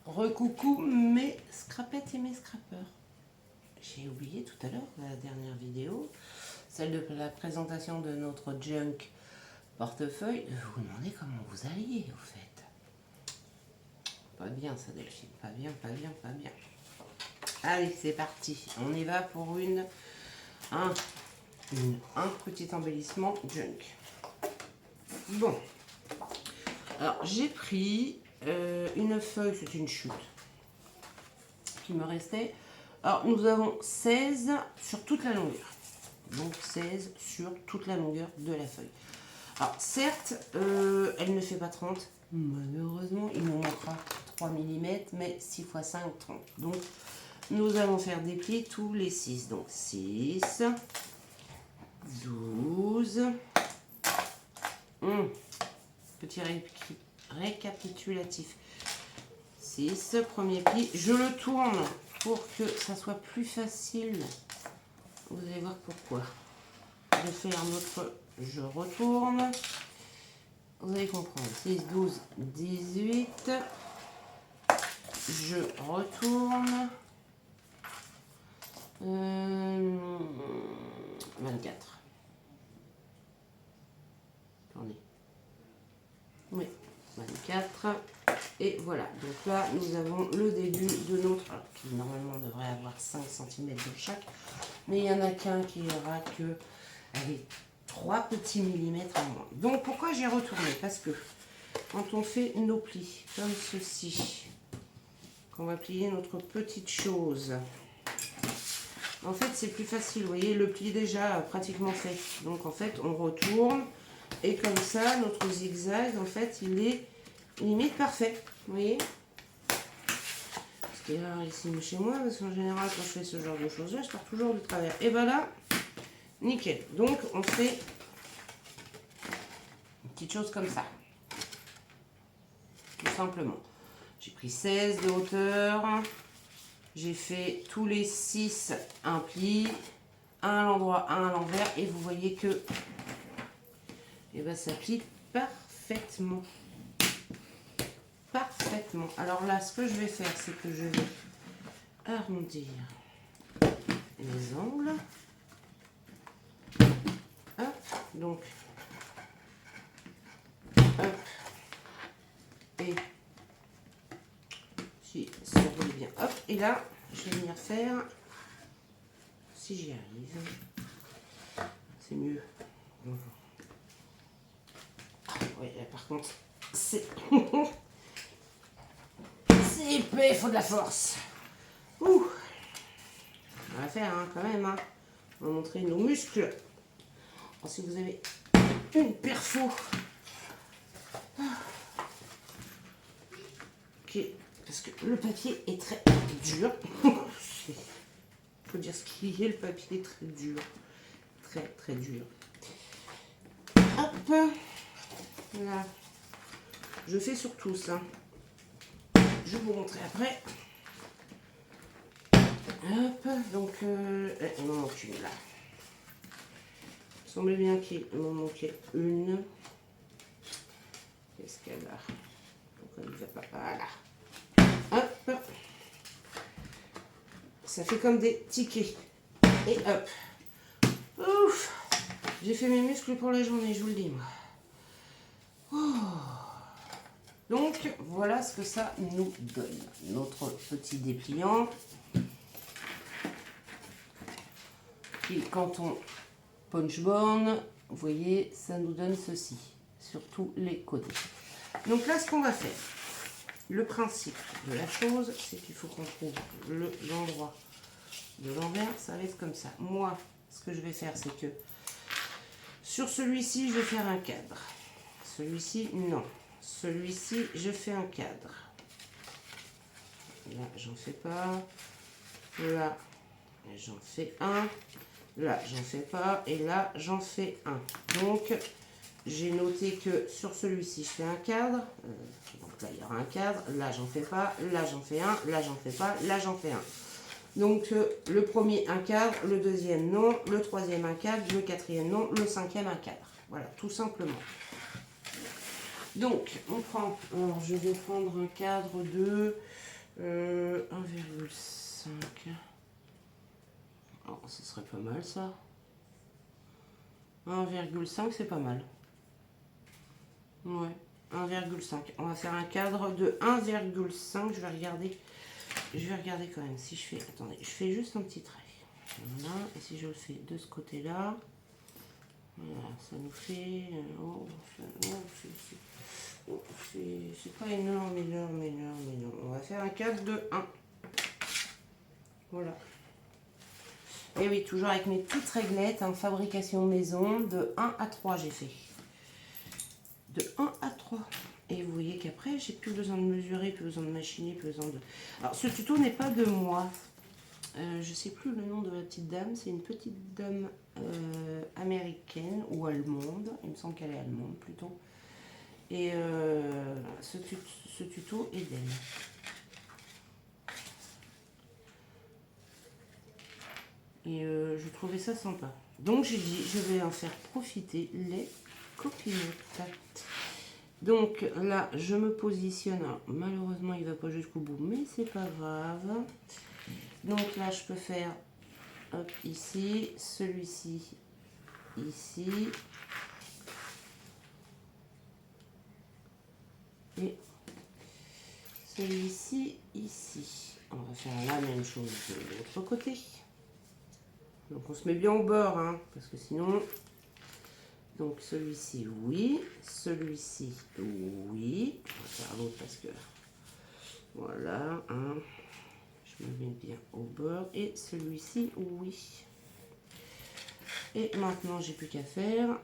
Recoucou mes scrapettes et mes scrappeurs. J'ai oublié tout à l'heure la dernière vidéo, celle de la présentation de notre junk portefeuille, de vous demander comment vous alliez au fait. Pas bien ça Delphine, pas bien, pas bien, pas bien. Allez c'est parti, on y va pour un petit embellissement junk. Bon, alors j'ai pris une feuille, c'est une chute qui me restait. Alors nous avons 16 sur toute la longueur, donc 16 sur toute la longueur de la feuille. Alors certes elle ne fait pas 30, malheureusement il nous manquera 3 mm, mais 6 x 5 30, donc nous allons faire des plis tous les 6, donc 6 12 petit récapitulatif, 6, premier pli, je le tourne pour que ça soit plus facile, vous allez voir pourquoi. Je fais un autre, je retourne, vous allez comprendre, 6, 12, 18, je retourne, 24, attendez, oui, 24, et voilà, donc là nous avons le début de notre, qui normalement devrait avoir 5 cm de chaque, mais il n'y en a qu'un qui aura que, allez, 3 petits millimètres en moins. Donc pourquoi j'ai retourné? Parce que quand on fait nos plis comme ceci, qu'on va plier notre petite chose, en fait c'est plus facile, vous voyez le pli est déjà pratiquement fait, donc en fait on retourne et comme ça notre zigzag en fait il est limite parfait, vous voyez. Ce qui est rare ici chez moi parce qu'en général quand je fais ce genre de choses là je pars toujours du travers, et ben là nickel. Donc on fait une petite chose comme ça, tout simplement. J'ai pris 16 de hauteur, j'ai fait tous les 6 un pli, un à l'endroit, un à l'envers, et vous voyez que et ben, ça plie parfaitement. Parfaitement. Alors là, ce que je vais faire, c'est que je vais arrondir les angles. Hop, donc, hop, et si ça roule bien, hop, et là, je vais venir faire, si j'y arrive, c'est mieux. Oui, là, par contre, c'est c'est épais, il faut de la force. Ouh. On va faire hein, quand même. Hein. On va montrer nos muscles. Alors, si vous avez une perfo, ok, parce que le papier est très dur. Il faut dire ce qu'il est, le papier est très dur. Très très dur. Hop. Là. Je fais sur tous. Hein. Je vais vous montrer après. Hop, donc il m'en manque une là. Il semblait bien qu'il m'en manquait une. Qu'est-ce qu'elle a? Pourquoi elle ne va pas? Voilà. Hop. Ça fait comme des tickets. Et hop. Ouf. J'ai fait mes muscles pour la journée, je vous le dis moi. Oh. Donc voilà ce que ça nous donne. Notre petit dépliant. Et quand on punch-borne, vous voyez, ça nous donne ceci, sur tous les côtés. Donc là, ce qu'on va faire, le principe de la chose, c'est qu'il faut qu'on trouve l'endroit de l'envers, ça va être comme ça. Moi, ce que je vais faire, c'est que sur celui-ci, je vais faire un cadre. Celui-ci, non. Celui-ci, je fais un cadre. Là, j'en fais pas. Là, j'en fais un. Là, j'en fais pas. Et là, j'en fais un. Donc, j'ai noté que sur celui-ci, je fais un cadre. Donc là, il y aura un cadre. Là, j'en fais pas. Là, j'en fais un. Là, j'en fais pas. Là, j'en fais un. Donc le premier un cadre, le deuxième non, le troisième un cadre, le quatrième non, le cinquième un cadre. Voilà, tout simplement. Donc on prend, alors je vais prendre un cadre de 1,5. Oh, ce serait pas mal ça. 1,5 c'est pas mal. Ouais, 1,5. On va faire un cadre de 1,5. Je vais regarder quand même. Si je fais, attendez, je fais juste un petit trait. Voilà, et si je le fais de ce côté-là, voilà, ça nous fait. C'est pas énorme. On va faire un cadre de 1. Voilà. Et oui, toujours avec mes petites réglettes, hein, fabrication maison, de 1 à 3 j'ai fait. De 1 à 3. Et vous voyez qu'après, j'ai plus besoin de mesurer, plus besoin de machiner, plus besoin de... Alors, ce tuto n'est pas de moi. Je sais plus le nom de la petite dame. C'est une petite dame américaine ou allemande. Il me semble qu'elle est allemande plutôt. Et ce tuto est d'elle. Et je trouvais ça sympa. Donc j'ai dit, je vais en faire profiter les copinettes. Donc là, je me positionne. Alors, malheureusement, il ne va pas jusqu'au bout, mais c'est pas grave. Donc là, je peux faire hop, ici, celui-ci, ici. Et celui-ci, ici. On va faire la même chose de l'autre côté. Donc on se met bien au bord, hein, parce que sinon... Donc celui-ci, oui. Celui-ci, oui. On va faire l'autre parce que... Voilà, hein. Je me mets bien au bord. Et celui-ci, oui. Et maintenant, j'ai plus qu'à faire...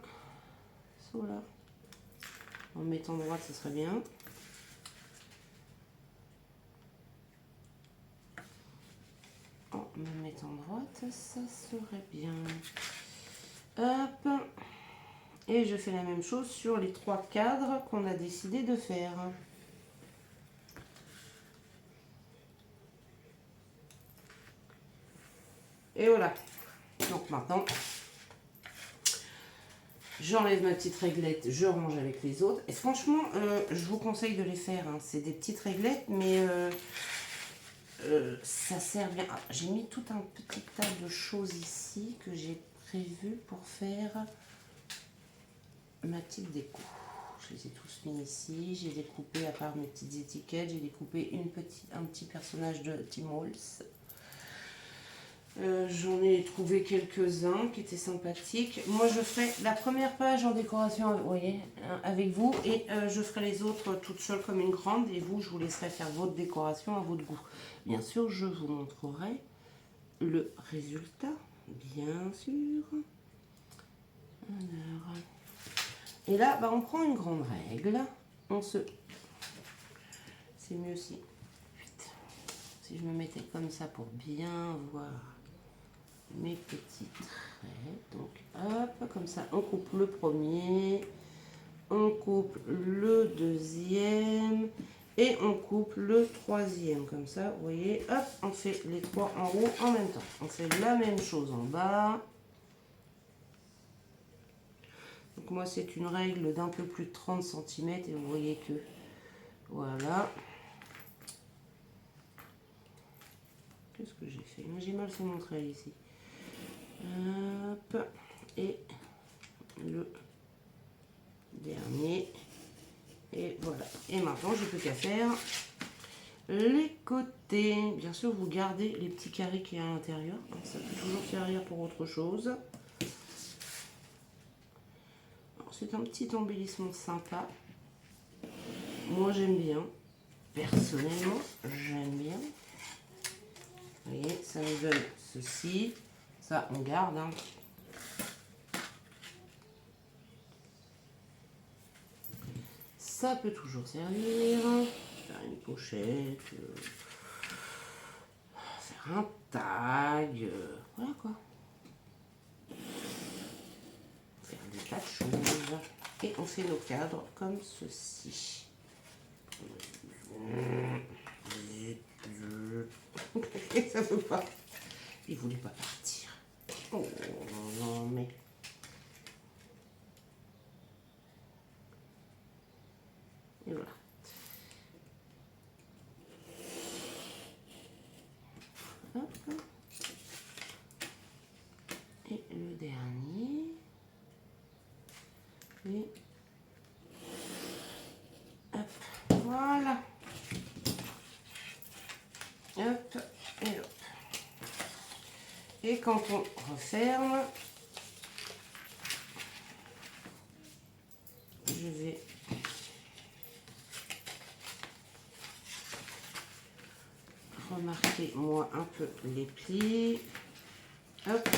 Voilà. En mettant droite, ce serait bien. En me mettant droite, ça serait bien. Hop. Et je fais la même chose sur les 3 cadres qu'on a décidé de faire. Et voilà. Donc maintenant, j'enlève ma petite réglette, je range avec les autres. Et franchement, je vous conseille de les faire, hein. C'est des petites réglettes, mais ça sert bien. Ah, j'ai mis tout un petit tas de choses ici que j'ai prévu pour faire ma petite déco. Je les ai tous mis ici. J'ai découpé, à part mes petites étiquettes, j'ai découpé un petit personnage de Tim Holtz. J'en ai trouvé quelques-uns qui étaient sympathiques. Moi, je ferai la première page en décoration, vous voyez, hein, avec vous. Et je ferai les autres toutes seules comme une grande. Et vous, je vous laisserai faire votre décoration à votre goût. Bien sûr, je vous montrerai le résultat. Bien sûr. Alors. Et là, bah, on prend une grande règle. C'est mieux si je me mettais comme ça pour bien voir mes petits traits. Donc hop, comme ça on coupe le premier, on coupe le deuxième et on coupe le troisième. Comme ça, vous voyez, hop, on fait les 3 en haut en même temps. On fait la même chose en bas. Donc moi c'est une règle d'un peu plus de 30 cm et vous voyez que voilà. Qu'est-ce que j'ai fait? J'ai mal fait mon trait ici. Hop, et le dernier. Et voilà. Et maintenant, j'ai plus qu'à faire les côtés. Bien sûr, vous gardez les petits carrés qui y a à l'intérieur. Ça peut toujours servir pour autre chose. C'est un petit embellissement sympa. Moi, j'aime bien. Personnellement, j'aime bien. Vous voyez, ça nous donne ceci. Ça, on garde, hein. Ça peut toujours servir. Faire une pochette. Faire un tag. Voilà quoi. Faire des tas de choses. Et on fait nos cadres comme ceci. Zut. Ça veut pas. Il voulait pas partir. Oh non, mais... Et voilà. Hop. Et le dernier. Et hop. Voilà. Hop. Et hop. Et quand on referme, je vais remarquer moi un peu les plis. Hop.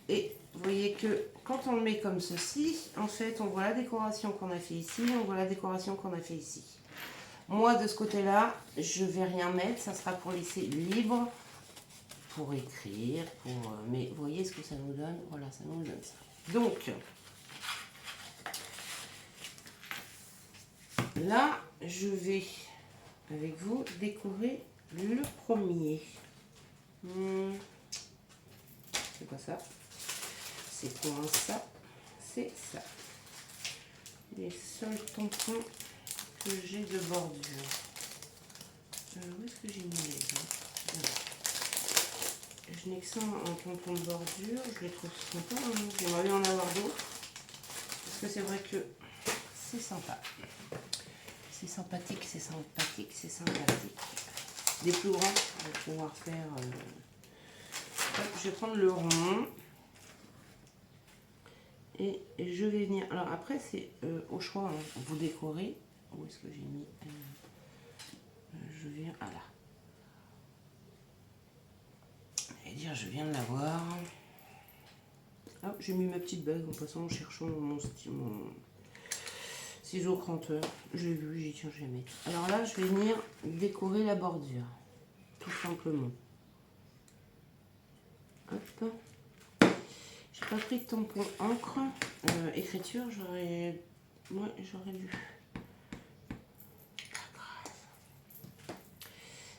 Et vous voyez que quand on le met comme ceci, en fait, on voit la décoration qu'on a fait ici, on voit la décoration qu'on a fait ici. Moi, de ce côté-là, je vais rien mettre, ça sera pour laisser libre, pour écrire, pour... Mais vous voyez ce que ça nous donne? Voilà, ça nous donne ça. Donc, là, je vais, avec vous, décorer le premier. C'est quoi ça? C'est quoi ça? C'est ça. Les seuls tampons que j'ai de bordure. Où est-ce que j'ai mis les autres? Je n'ai que ça en tampon de bordure. Je les trouve sympas. Hein. J'aimerais bien en avoir d'autres. Parce que c'est vrai que c'est sympa. C'est sympathique, c'est sympathique, c'est sympathique. Des plus grands, on va pouvoir faire... Je vais prendre le rond. Et je vais venir... Alors après, c'est au choix. Hein. Vous décorez. Où est-ce que j'ai mis je viens... Ah là. Et dire, je viens de l'avoir. Hop, j'ai mis ma petite bague en passant en cherchant mon ciseau cranteur. J'ai vu, j'ai dit tiens, je vais mettre. Alors là, je vais venir décorer la bordure. Tout simplement. Hop. J'ai pas pris de tampon encre. Écriture, j'aurais... Ouais, j'aurais dû. Pas grave.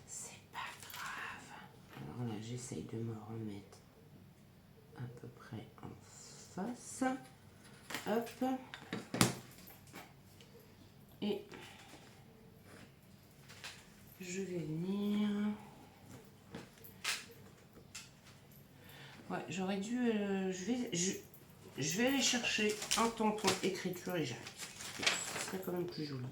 C'est pas grave. Alors là, j'essaye de me remettre à peu près en face. Hop. Et je vais venir... Ouais, j'aurais dû... je vais aller chercher un tampon écriture et j'arrive. Ce serait quand même plus joli.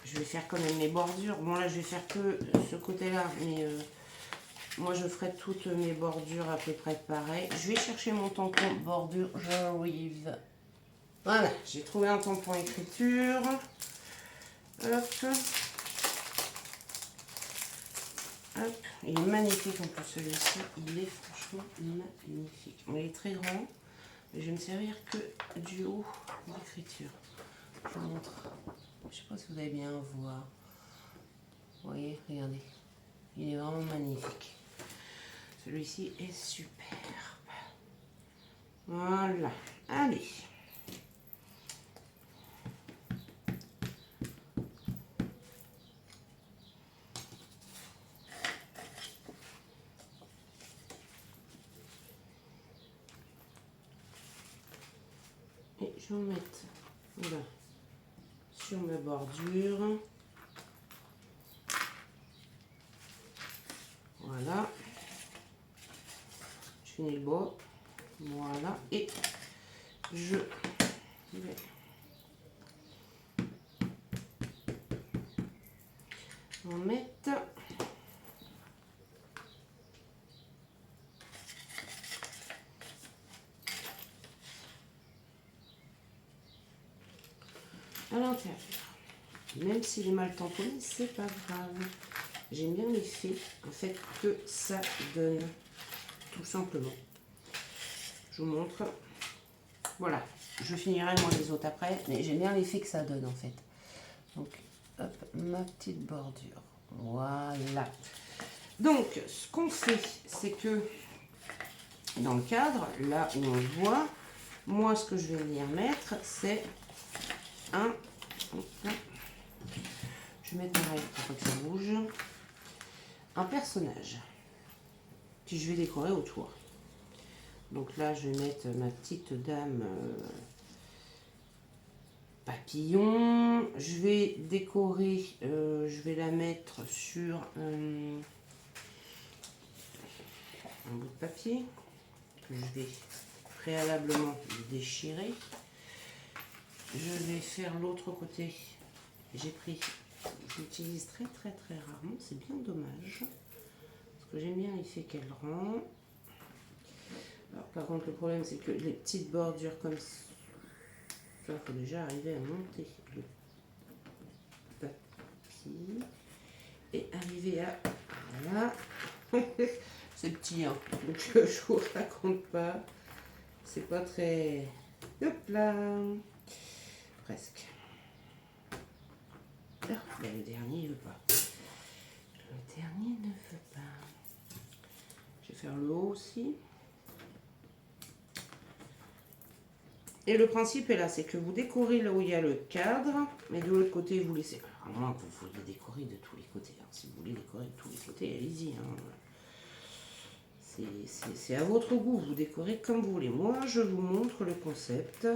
Je vais faire quand même mes bordures. Bon là, je vais faire que ce côté-là, mais moi, je ferai toutes mes bordures à peu près pareil. Je vais chercher mon tampon bordure. J'arrive. Voilà, j'ai trouvé un tampon écriture. Hop. Hop. Il est magnifique en plus celui-ci. Il est franchement magnifique. Il est très grand. Mais je vais me servir que du haut d'écriture. Je vous montre. Je ne sais pas si vous allez bien voir. Vous voyez, regardez. Il est vraiment magnifique. Celui-ci est superbe. Voilà. Allez. Et je vais en mettre là, sur ma bordure. Voilà. Je finis le bas. Voilà. Et je vais en mettre à l'intérieur. Même s'il est mal tamponné, c'est pas grave. J'aime bien l'effet en fait que ça donne, tout simplement. Je vous montre. Voilà, je finirai moi les autres après, mais j'aime bien l'effet que ça donne en fait. Donc, hop, ma petite bordure. Voilà. Donc, ce qu'on fait, c'est que dans le cadre, là où on voit, moi ce que je vais venir mettre, c'est un... Je vais mettre pareil pour que ça bouge. un personnage que je vais décorer autour. Donc là, je vais mettre ma petite dame papillon. Je vais décorer, je vais la mettre sur un bout de papier que je vais préalablement déchirer. Je vais faire l'autre côté. J'ai pris, j'utilise très rarement, c'est bien dommage. Parce que j'aime bien l'effet qu'elle rend. Alors, par contre, le problème, c'est que les petites bordures comme ça, il faut déjà arriver à monter le papier et arriver à... Voilà. C'est petit, hein. Donc je vous raconte pas. C'est pas très... Hop là. Presque. Ah, ben, le dernier, il veut pas. Le dernier ne veut pas. Je vais faire le haut aussi. Et le principe est là, c'est que vous décorez là où il y a le cadre, mais de l'autre côté, vous laissez... Alors, à moins que vous vouliez décorer de tous les côtés. Hein. Si vous voulez décorer de tous les côtés, allez-y. Hein. C'est à votre goût, vous décorez comme vous voulez. Moi, je vous montre le concept.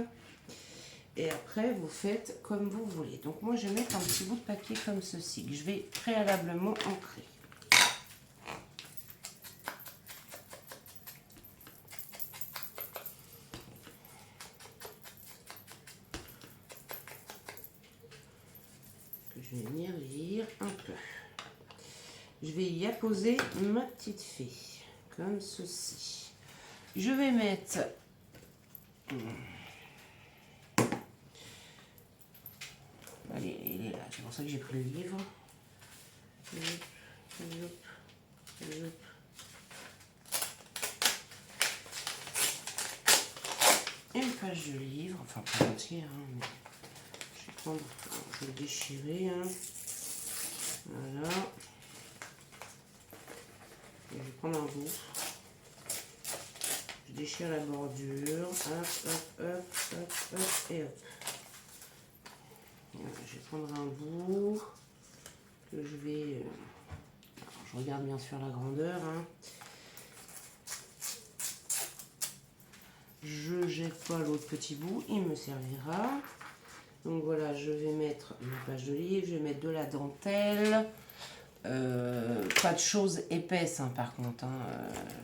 Et après, vous faites comme vous voulez. Donc moi, je vais mettre un petit bout de papier comme ceci, que je vais préalablement ancrer. Que je vais venir lire un peu. Je vais y apposer ma petite fée, comme ceci. Je vais mettre... Allez, il est là, c'est pour ça que j'ai pris le livre. Une page de livre, enfin pas entière, hein, mais je vais prendre, je vais le déchirer, hein. Voilà. Et je vais prendre un bout. Je déchire la bordure, hop, et hop. Voilà, je vais prendre un bout que je vais... alors, je regarde bien sûr la grandeur. Hein. Je jette pas l'autre petit bout, il me servira. Donc voilà, je vais mettre une page de livre, je vais mettre de la dentelle. Pas de choses épaisses hein, par contre, hein,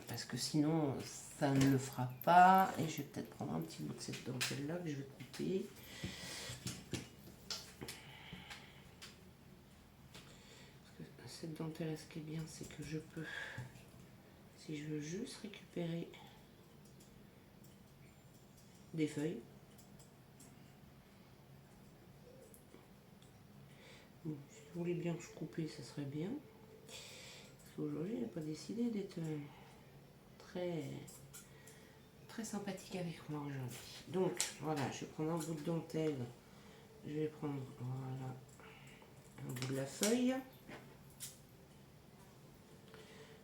parce que sinon ça ne le fera pas. Et je vais peut-être prendre un petit bout de cette dentelle là que je vais couper. Cette dentelle, ce qui est bien, c'est que je peux, si je veux juste récupérer des feuilles, bon, si vous voulez bien que je coupe, ça serait bien. Parce qu'aujourd'hui, il n'a pas décidé d'être très sympathique avec moi aujourd'hui. Donc voilà, je vais prendre un bout de dentelle, je vais prendre voilà un bout de la feuille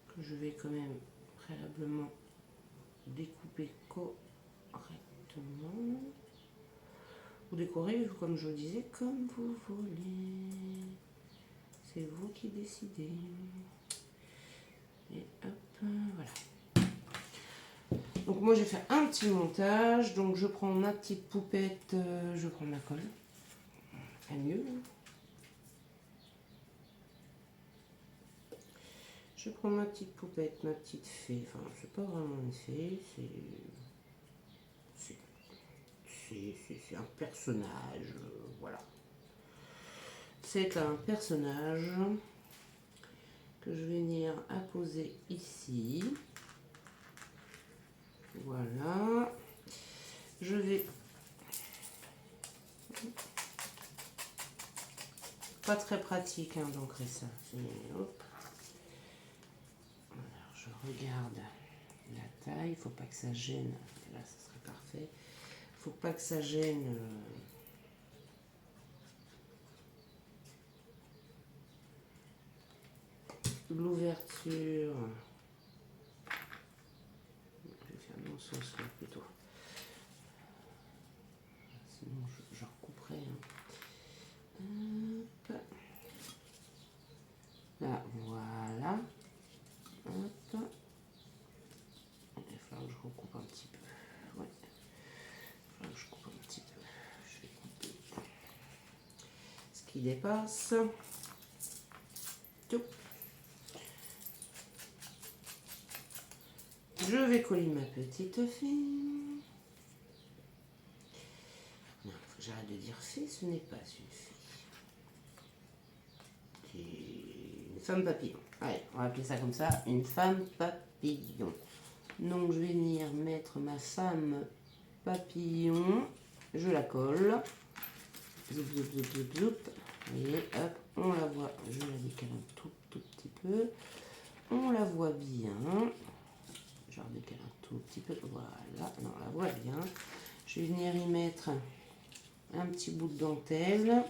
que je vais quand même préalablement découper correctement. Vous décorez, comme je vous disais, comme vous voulez. C'est vous qui décidez. Et hop, voilà. Donc moi, je vais faire un petit montage. Donc je prends ma petite poupette, je prends ma colle. Pas mieux. Je prends ma petite poupette, ma petite fée. Enfin, c'est pas vraiment une fée, c'est un personnage, voilà. C'est un personnage que je vais venir apposer ici. Voilà. Je vais... Pas très pratique hein, d'ancrer ça. Hop. Alors, je regarde la taille. Il faut pas que ça gêne. Là, ça serait parfait. Faut pas que ça gêne l'ouverture. Je vais faire dans ce sens là plutôt. Sinon je recouperai. Hein. Hop. Là, voilà. falloir que je recoupe un petit peu. Ouais. Il va falloir que je coupe un petit peu. Je vais couper ce qui dépasse. Tout. Je vais coller ma petite fille. Non, faut que j'arrête de dire fille, ce n'est pas une fille. Une femme papillon. Allez, on va appeler ça comme ça, une femme papillon. Donc je vais venir mettre ma femme papillon. Je la colle. Zoup, zoup, zoup, zoup, zoup. Vous voyez, hop, on la voit. Je la décale un tout petit peu. On la voit bien. Je la décale un tout petit peu. Voilà, on la voit bien. Je vais venir y mettre un petit bout de dentelle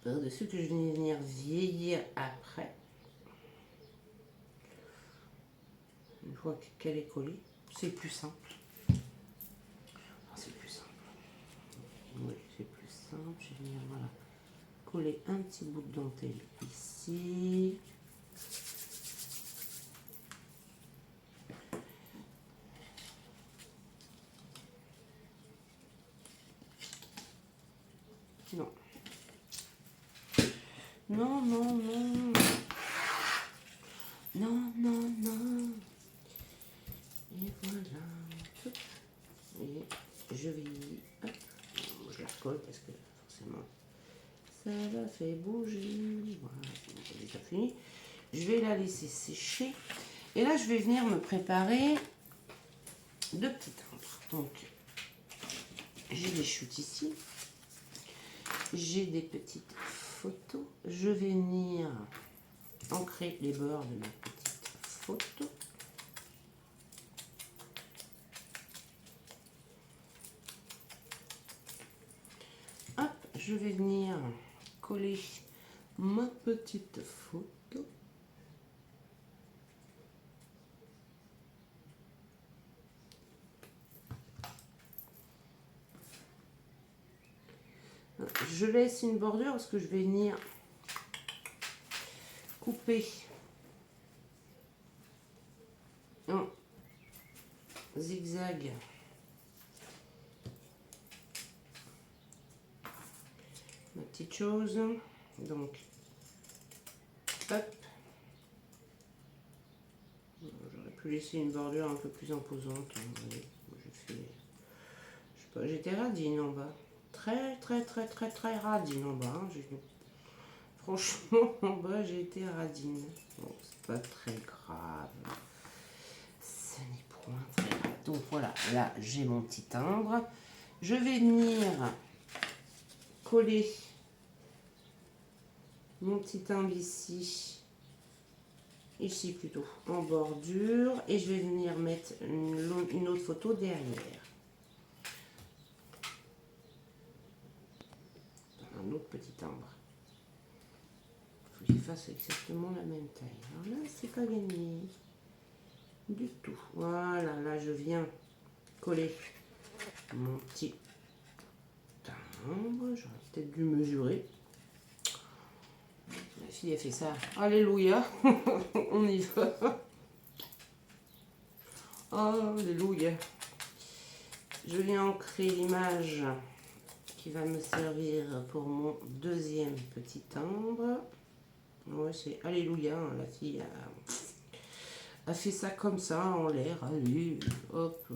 par-dessus que je vais venir vieillir après. Une fois qu'elle est collée, c'est plus simple. C'est plus simple. Oui, c'est plus simple. Je vais venir voilà, coller un petit bout de dentelle ici. Non. Non, non, non. Non, non, non. Et voilà. Et je vais... Hop. Je la recolle parce que forcément ça la fait bouger. Voilà, c'est déjà fini. Je vais la laisser sécher. Et là, je vais venir me préparer deux petits timbres. Donc, j'ai des chutes ici. J'ai des petites photos. Je vais venir ancrer les bords de ma petite photo. Hop, je vais venir coller ma petite photo. Je laisse une bordure parce que je vais venir couper en zigzag ma petite chose. Donc, hop. J'aurais pu laisser une bordure un peu plus imposante. Je sais pas, j'étais radine en bas. Très radine en bas. Hein. Franchement, en bas, j'ai été radine. Bon, c'est pas très grave. Ce n'est point très grave. Donc voilà, là, j'ai mon petit timbre. Je vais venir coller mon petit timbre ici. Ici plutôt, en bordure. Et je vais venir mettre une autre photo derrière. Un autre petit timbre. Il faut qu'il fasse exactement la même taille. Alors là, c'est pas gagné du tout. Voilà, là, je viens coller mon petit timbre. J'aurais peut-être dû mesurer. La fille a fait ça. Alléluia. On y va. Alléluia. Je viens ancrer l'image qui va me servir pour mon deuxième petit timbre. Ouais, c'est Alléluia. Hein, la fille a fait ça comme ça en l'air. Allez, hop.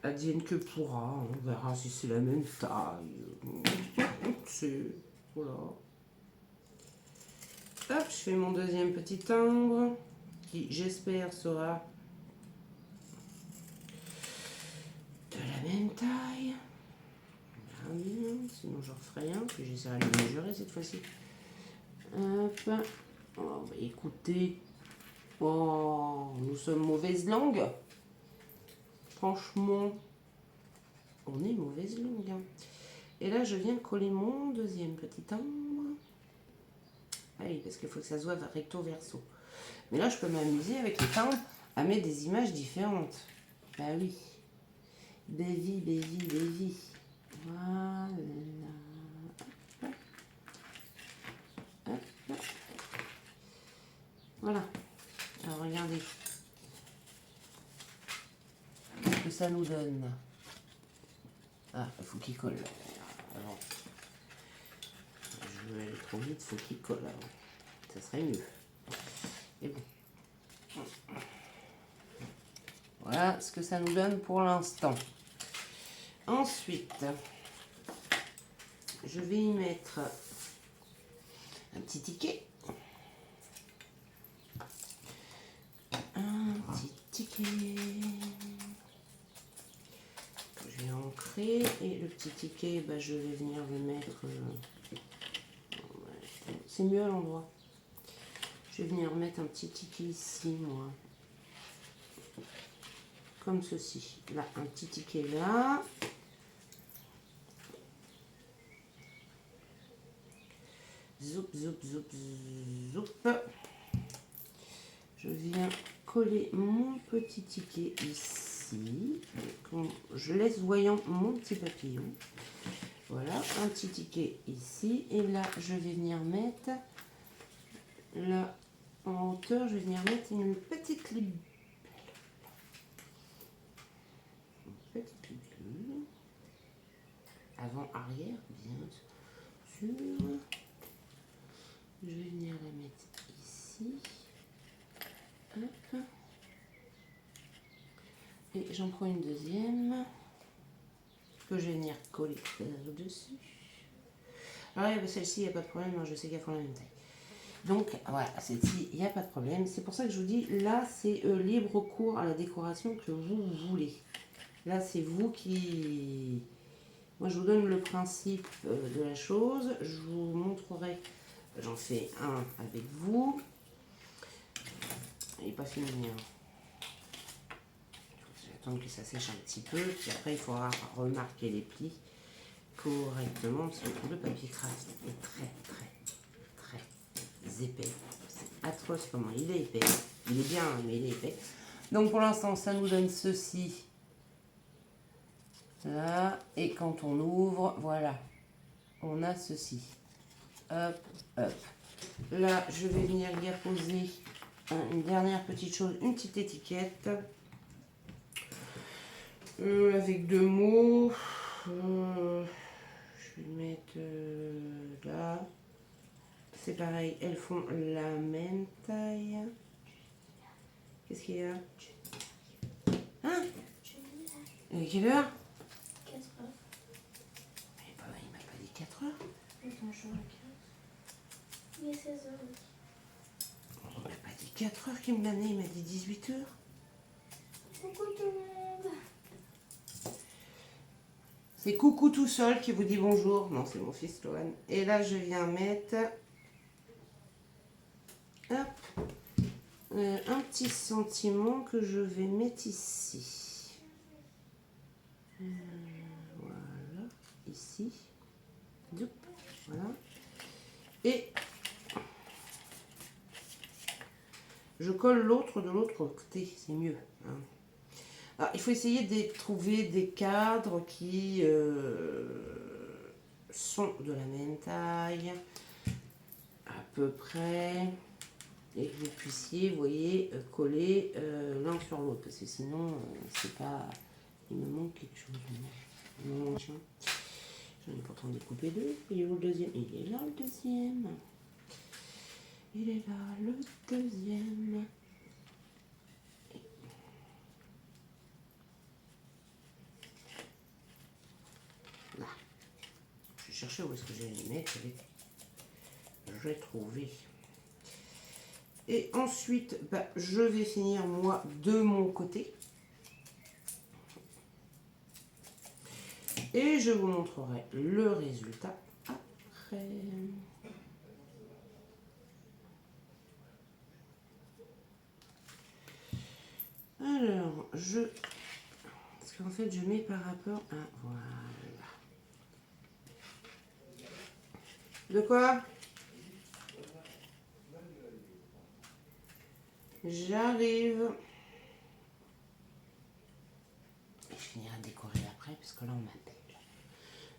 Advienne que pourra. On verra si c'est la même taille. C'est... Voilà. Hop, je fais mon deuxième petit timbre qui, j'espère, sera de la même taille. Sinon, je referai un, puis j'essaierai de le mesurer cette fois-ci. Hop. Oh, bah, écoutez, oh, nous sommes mauvaise langue. Franchement, on est mauvaise langue. Hein. Et là, je viens coller mon deuxième petit timbre. Ah oui, parce qu'il faut que ça se voit recto verso. Mais là, je peux m'amuser avec les timbres à mettre des images différentes. Bah oui. Baby. Voilà. Voilà. Alors regardez ce que ça nous donne. Ah, il faut qu'il colle. Alors, je vais aller trop vite, il faut qu'il colle avant. Ça serait mieux. Et bon. Voilà ce que ça nous donne pour l'instant. Ensuite, je vais y mettre un petit ticket. Un petit ticket que je vais ancrer. Et le petit ticket, bah, je vais venir le mettre... c'est mieux à l'endroit. Je vais venir mettre un petit ticket ici, moi. Comme ceci. Là, un petit ticket là. Zoup, zoup, zoup, zoup. Je viens coller mon petit ticket ici. Je laisse voyant mon petit papillon. Voilà, un petit ticket ici. Et là, je vais venir mettre, là, en hauteur, je vais venir mettre une petite libellule. Avant, arrière, bien sûr. Je vais venir la mettre ici. Hop. Et j'en prends une deuxième que je vais venir coller dessus. Alors celle-ci, il n'y a pas de problème, je sais qu'elles font la même taille. Donc voilà, celle-ci, il n'y a pas de problème. C'est pour ça que je vous dis, là, c'est libre cours à la décoration que vous voulez. Là, c'est vous qui... Moi, je vous donne le principe de la chose. Je vous montrerai. J'en fais un avec vous. Il n'est pas fini. Hein. Je vais attendre que ça sèche un petit peu. Puis après, il faudra remarquer les plis correctement. Parce que le papier craft est très, très, très épais. C'est atroce comment il est épais. Il est bien, mais il est épais. Donc, pour l'instant, ça nous donne ceci. Là, et quand on ouvre, voilà, on a ceci. Hop, hop. Là, je vais venir y apposer une dernière petite chose, une petite étiquette. Avec 2 mots. Je vais mettre là. C'est pareil, elles font la même taille. Qu'est-ce qu'il y a? Hein? Quelle heure? 4 heures. Il m'a pas dit 4 heures. Attends, je regarde. Il est 16 heures. Il m'a pas dit 4 heures qu'il me donnait, il m'a dit 18 heures. Coucou tout le monde. C'est Coucou tout seul qui vous dit bonjour. Non, c'est mon fils Lohan. Et là, je viens mettre hop, un petit sentiment que je vais mettre ici. Voilà, ici. Zoup, voilà. Et je colle l'autre de l'autre côté, c'est mieux. Hein. Alors, il faut essayer de trouver des cadres qui sont de la même taille, à peu près, et que vous puissiez, vous voyez, coller l'un sur l'autre, parce que sinon, c'est pas... Il me manque quelque chose. Il me manque un. J'en ai pourtant découpé 2. Il est où le deuxième? Il est là, le deuxième. Il est là, le deuxième. Là. Je cherchais où est-ce que j'allais les mettre. J'ai trouvé. Et ensuite, bah, je vais finir moi de mon côté. Et je vous montrerai le résultat après. Alors, parce qu'en fait, je mets par rapport à... Voilà. De quoi? J'arrive. Et je finirai de décorer après, parce que là, on m'appelle.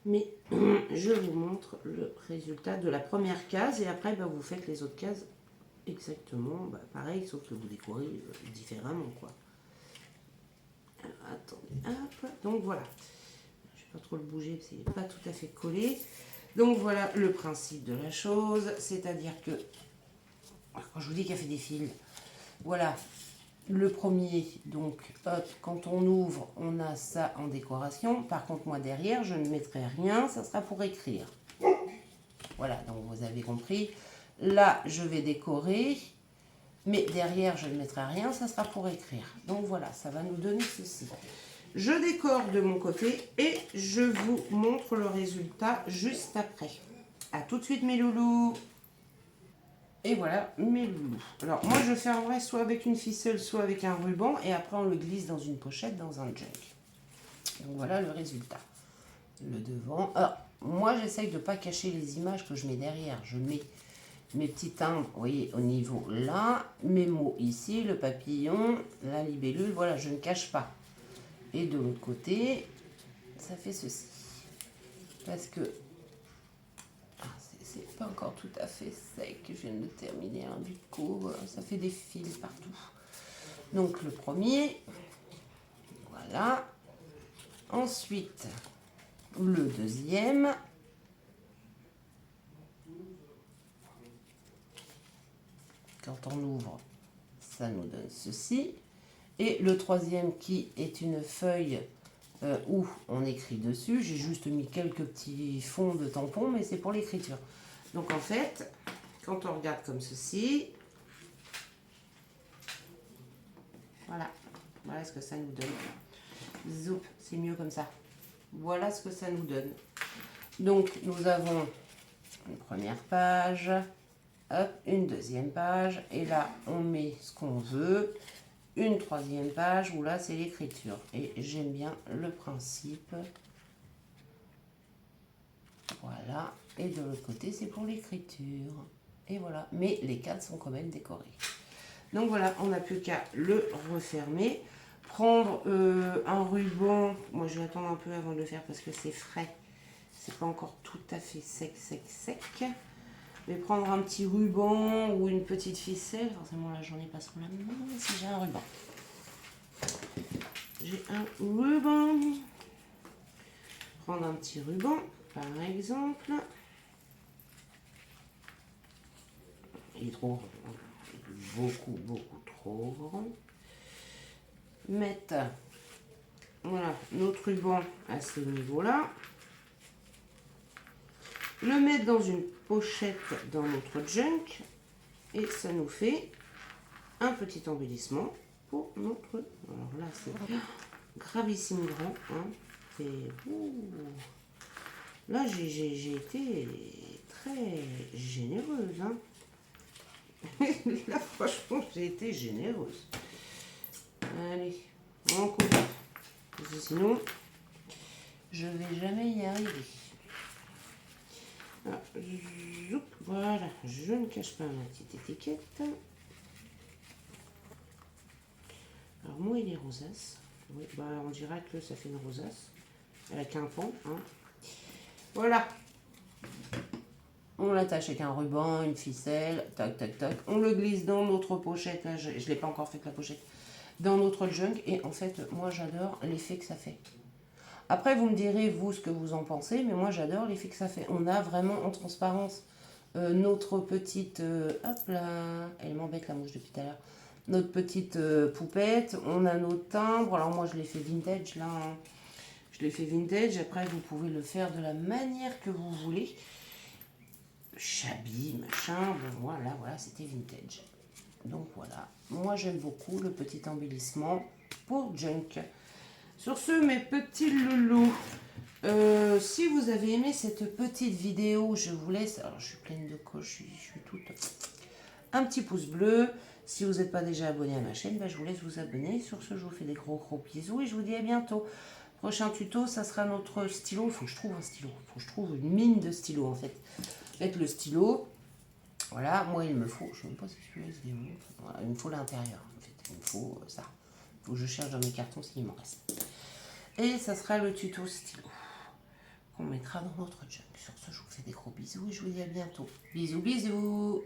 Mais je vous montre le résultat de la première case, et après, bah, vous faites les autres cases exactement pareil, sauf que vous décorez différemment, quoi. Alors, attendez, hop, donc voilà. Je vais pas trop le bouger parce qu'il n'est pas tout à fait collé. Donc voilà le principe de la chose, c'est-à-dire que, quand je vous dis qu'il y a fait des fils, voilà, le premier, donc hop, quand on ouvre, on a ça en décoration. Par contre, moi derrière, je ne mettrai rien, ça sera pour écrire. Voilà, donc vous avez compris. Là, je vais décorer, mais derrière, je ne mettrai rien, ça sera pour écrire. Donc voilà, ça va nous donner ceci. Je décore de mon côté et je vous montre le résultat juste après. A tout de suite mes loulous. Et voilà mes loulous. Alors moi je fermerai soit avec une ficelle, soit avec un ruban et après on le glisse dans une pochette, dans un junk. Donc voilà le résultat. Le devant. Alors moi j'essaye de ne pas cacher les images que je mets derrière. Je mets mes petits timbres, vous voyez, au niveau là, mes mots ici, le papillon, la libellule, voilà, je ne cache pas. Et de l'autre côté, ça fait ceci. Parce que c'est pas encore tout à fait sec, je viens de terminer du coup, ça fait des fils partout. Donc le premier, voilà. Ensuite, le deuxième. Quand on ouvre, ça nous donne ceci. Et le troisième qui est une feuille où on écrit dessus. J'ai juste mis quelques petits fonds de tampons, mais c'est pour l'écriture. Donc en fait, quand on regarde comme ceci, voilà, voilà ce que ça nous donne. Zoup, c'est mieux comme ça. Voilà ce que ça nous donne. Donc nous avons une première page, hop, une deuxième page, et là on met ce qu'on veut. Une troisième page où là c'est l'écriture. Et j'aime bien le principe. Voilà. Et de l'autre côté c'est pour l'écriture. Et voilà. Mais les cadres sont quand même décorés. Donc voilà, on n'a plus qu'à le refermer. Prendre un ruban. Moi je vais attendre un peu avant de le faire parce que c'est frais. C'est pas encore tout à fait sec. Je vais prendre un petit ruban ou une petite ficelle. Forcément là j'en ai pas sur la main si j'ai un ruban. J'ai un ruban. Prendre un petit ruban, par exemple. Il est trop grand. Beaucoup trop grand. Mettre voilà, notre ruban à ce niveau-là. Le mettre dans une pochette dans notre junk. Et ça nous fait un petit embellissement pour notre... Alors là, c'est gravissime grand. Hein. Là, j'ai été très généreuse. Hein. Là, franchement, j'ai été généreuse. Allez, on coupe. Parce que sinon, je vais jamais y arriver. Ah, voilà, je ne cache pas ma petite étiquette. Alors, moi, il est rosace. Oui, bah, on dirait que ça fait une rosace. Elle a qu'un pan. Hein. Voilà. On l'attache avec un ruban, une ficelle, tac, tac, tac. On le glisse dans notre pochette. Là, je ne l'ai pas encore fait la pochette. Dans notre junk. Et en fait, moi, j'adore l'effet que ça fait. Après, vous me direz, vous, ce que vous en pensez. Mais moi, j'adore l'effet que ça fait. On a vraiment en transparence notre petite... hop là. Elle m'embête la mouche depuis tout à l'heure. Notre petite poupette. On a nos timbres. Alors, moi, je l'ai fait vintage, là. Hein. Je l'ai fait vintage. Après, vous pouvez le faire de la manière que vous voulez. Shabby, machin, bon, voilà, c'était vintage. Donc voilà, moi j'aime beaucoup le petit embellissement pour junk. Sur ce, mes petits loulous, si vous avez aimé cette petite vidéo, je vous laisse, alors je suis pleine de coches, je suis toute, un petit pouce bleu. Si vous n'êtes pas déjà abonné à ma chaîne, ben, je vous laisse vous abonner. Sur ce, je vous fais des gros bisous et je vous dis à bientôt. Prochain tuto, ça sera notre stylo. Il faut que je trouve un stylo, il faut que je trouve une mine de stylo en fait. Avec le stylo, voilà, moi il me faut, je ne sais même pas si celui-là se démonte, voilà, il me faut l'intérieur, en fait, il me faut ça. Il faut que je cherche dans mes cartons s'il m'en reste. Et ça sera le tuto stylo qu'on mettra dans notre junk. Sur ce, je vous fais des gros bisous et je vous dis à bientôt. Bisous.